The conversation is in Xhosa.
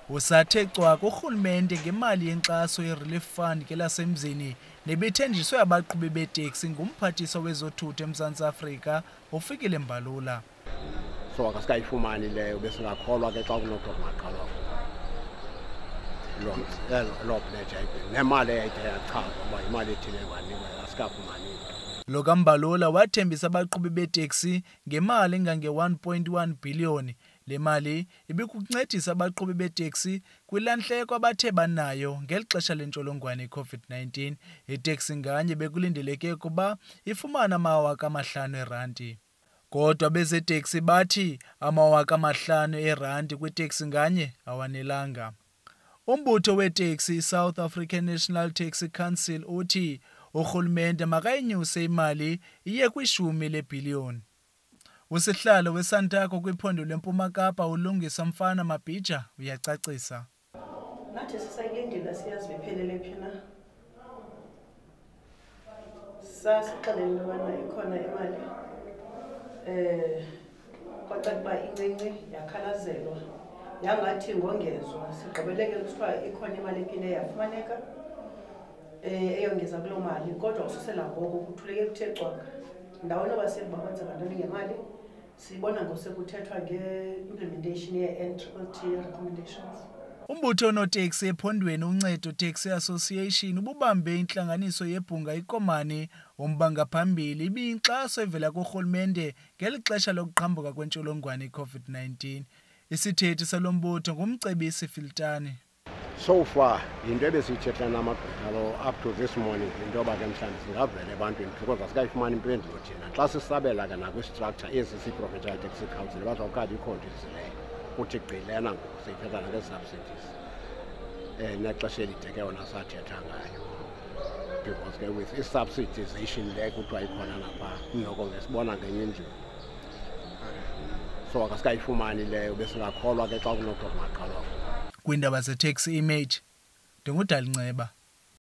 Usathe cwaka urhulumente ngemali yenkxaso ye-relief fund ke lasemzini nebithenjiswe abaqhubi beeteksi ngumphathiswa wezothutho eMzantsi Afrika uFikile Mbalula. So akasikayifumani leyo besingakholwa ke xa kunokho kungaqalwa loo pledge nemali eyayithe yachazwa uba imali ethile enganikwa asikafumani. Lo kaMbalula wathembisa abaqhubi beeteksi ngemali engange-1.1 billion. Le mali ibikuncedisa abaqhubi beeteksi kwilanhleko abathe banayo ngeli xesha lentsholongwane i-COVID-19. Iteksi nganye bekulindeleke ukuba ifumane R5,000. Kodwa bezetaxi bathi R5,000 kwiteksi nganye awanelanga. Umbutho weeteksi iSouth African National Taxi Council uthi urhulumente makayinyuse imali iye kwi-10 leebhiliyoni. Usihlalo weSantaco kwiphondo leMpuma Kapa uLungisa Mfana Mabhija uyacacisa. Nathi sisayilindile siyazi bephelele phi na. Sasixelele into yobana ikhona imali. Kwacaca uba incinci yakhalazelwa. Yangathi ngongezwa sigqibeleke kuthiwa ikhona imali ephinde yafumaneka. Eyongeza kuloo mali kodwa ususela ngoko kuthuleke kuthe cwaka. Ndawo noba siba kwenzeka ntoni ngemali. Sibona ngosekuthethwa nge-implementation ye-NTT recommendations. Umbutho onoteksi ephondweni Uncedo Taxi Association ububambe intlanganiso yebhunga ikomani ombangaphambili ibiyinkxaso evela kurhulumente ngeli xesha lokuqhambuka kwentsholongwane i-COVID-19. Isithethi salo mbutho ngumcebisi Filtani. So far into ebesiyithetha namagqwetha up to this morning into yoba ke mhlawumbi singavela ebantwini because asikayifumani impendulo thina xa sisabela ke nakwi-structure esi siyi-provincial taxi council bazawukade ikhondisi leyo kuthi gqilena ngoku siyithetha nangee-subsidies nexesha elide ke yona sathetha ngayo because ke with i-subsidization le kuthiwa ikhona napha noko ngesibona ngenye indlela. So akasikayifumani leyo besingakholwa ke xa kunokho kungaqalwa. Kwiindaba zeTaxi Image, ndingudali Nceba.